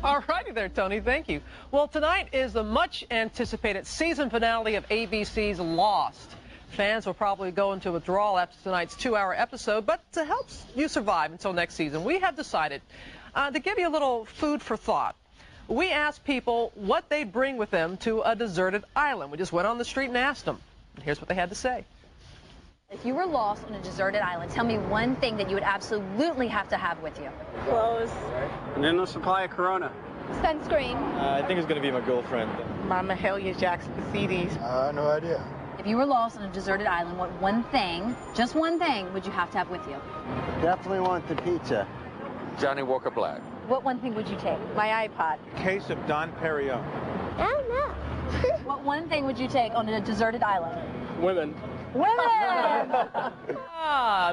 All righty there, Tony. Thank you. Well, tonight is the much-anticipated season finale of ABC's Lost. Fans will probably go into withdrawal after tonight's 2-hour episode, but to help you survive until next season, we have decided to give you a little food for thought. We asked people what they'd bring with them to a deserted island. We just went on the street and asked them. And here's what they had to say. If you were lost on a deserted island, tell me one thing that you would absolutely have to have with you. Clothes. An endless supply of Corona. Sunscreen. I think it's going to be my girlfriend. My Mahalia Jackson CDs. No idea. If you were lost on a deserted island, what one thing, just one thing, would you have to have with you? Definitely want the pizza. Johnny Walker Black. What one thing would you take? My iPod. Case of Don Perignon. I don't know. What one thing would you take on a deserted island? Women. Women!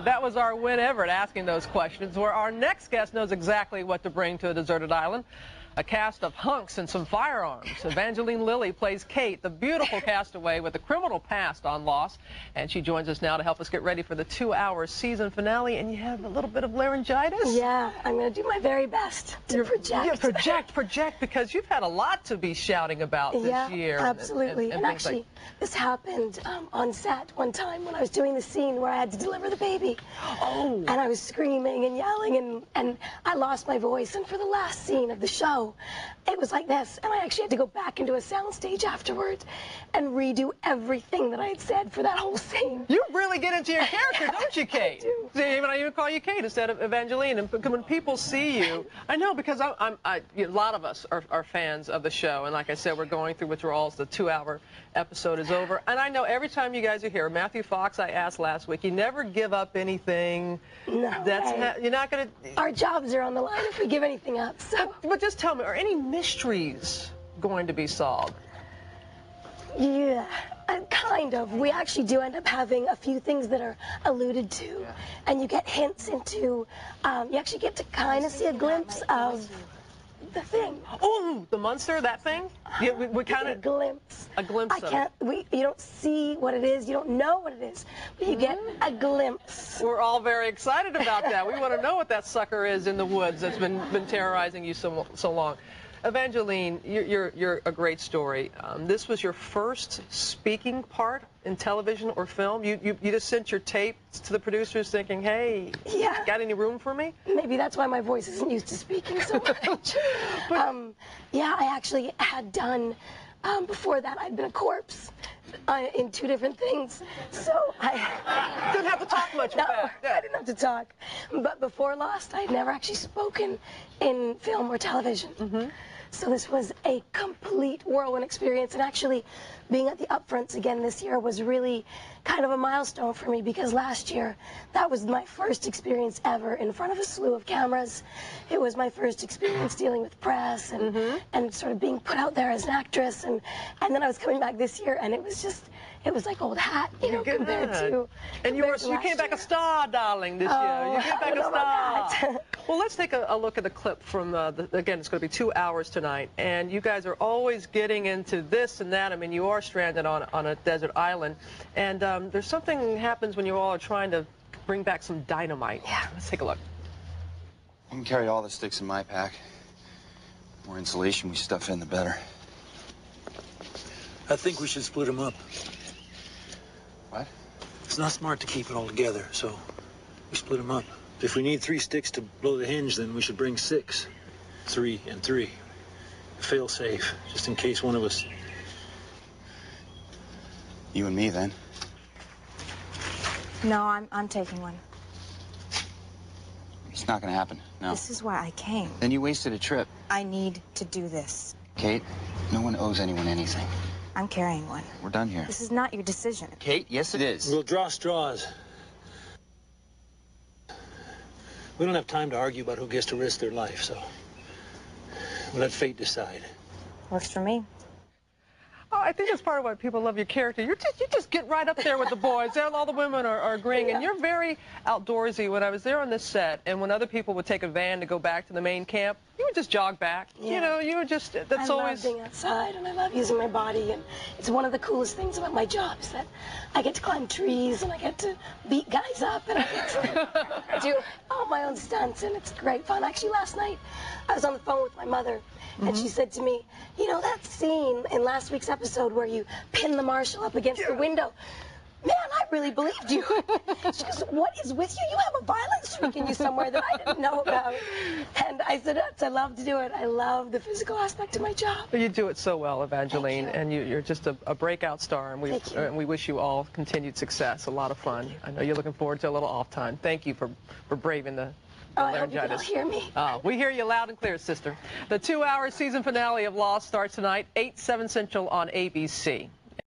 That was our Win Everett asking those questions, where our next guest knows exactly what to bring to a deserted island. A cast of hunks and some firearms. Evangeline Lilly plays Kate, the beautiful castaway with a criminal past on Lost. And she joins us now to help us get ready for the 2-hour season finale. And you have a little bit of laryngitis? Yeah, I'm going to do my very best to project. Yeah, project, because you've had a lot to be shouting about this year. Absolutely. And actually, this happened on set one time when I was doing the scene where I had to deliver the baby. Oh. And I was screaming and yelling, and I lost my voice. And for the last scene of the show, it was like this, and I actually had to go back into a soundstage afterwards and redo everything that I had said for that whole scene. You really get into your character, don't you, Kate? I do. See, I even call you Kate instead of Evangeline. And when people see you, I know, because a lot of us are fans of the show, and like I said, we're going through withdrawals. The 2-hour episode is over, and I know every time you guys are here, Matthew Fox, I asked last week, you never give up anything. No way. You're not going to. Our jobs are on the line if we give anything up. So. But just tell me, are any mysteries going to be solved? Yeah, kind of. We actually do end up having a few things that are alluded to, and you get hints into, you actually get to kind of see a glimpse of the thing. Oh, the monster, that thing? Yeah, we kind of... A glimpse. A glimpse of it. You don't see what it is, you don't know what it is, but you get a glimpse. We're all very excited about that. We want to know what that sucker is in the woods that's been terrorizing you so long. Evangeline, you're a great story. This was your first speaking part in television or film. You just sent your tape to the producers thinking, hey, got any room for me? Maybe that's why my voice isn't used to speaking so much. Yeah, I actually had done, before that, I'd been a corpse in 2 different things. So I didn't have to talk much. No, I didn't have to talk. But before Lost, I'd never actually spoken in film or television. So this was a complete whirlwind experience, and actually being at the upfronts again this year was really kind of a milestone for me, because last year that was my first experience ever in front of a slew of cameras. It was my first experience dealing with press and sort of being put out there as an actress, and then I was coming back this year, and it was like old hat, you know, compared to. And you came back a star, darling, this year. You came back a star. Well, let's take a look at the clip from again, it's going to be 2 hours tonight, and you guys are always getting into this and that. I mean, you are stranded on a desert island, and there's something happens when you all are trying to bring back some dynamite. Yeah. Let's take a look. You can carry all the sticks in my pack. The more insulation we stuff in, the better. I think we should split them up. What? It's not smart to keep it all together, so we split them up. If we need 3 sticks to blow the hinge, then we should bring 6. 3 and 3. Fail safe, just in case one of us... You and me, then. No, I'm taking one. It's not gonna happen, no. This is why I came. Then you wasted a trip. I need to do this. Kate, no one owes anyone anything. I'm carrying one. We're done here. This is not your decision. Kate, yes it is. We'll draw straws. We don't have time to argue about who gets to risk their life, so we'll let fate decide. Works for me. Oh, I think that's part of why people love your character. You just get right up there with the boys. All the women are agreeing, and you're very outdoorsy. When I was there on this set, and when other people would take a van to go back to the main camp, you would just jog back. Yeah. You know, you would just, that's I always... love being outside, and I love using my body, and it's one of the coolest things about my job is that I get to climb trees, and I get to beat guys up, and I get to do all my own stunts, and it's great fun. Actually, last night, I was on the phone with my mother, and she said to me, you know that scene in last week's episode where you pin the marshal up against the window? Man, I really believed you. She goes, what is with you? You have a violence streak in you somewhere that I didn't know about. And I said, I love to do it. I love the physical aspect of my job. You do it so well, Evangeline, and you're just a breakout star, and we wish you all continued success. A lot of fun. I know you're looking forward to a little off time. Thank you for braving the I hope you can all hear me. We hear you loud and clear, sister. The 2-hour season finale of Lost starts tonight, 8/7 Central on ABC.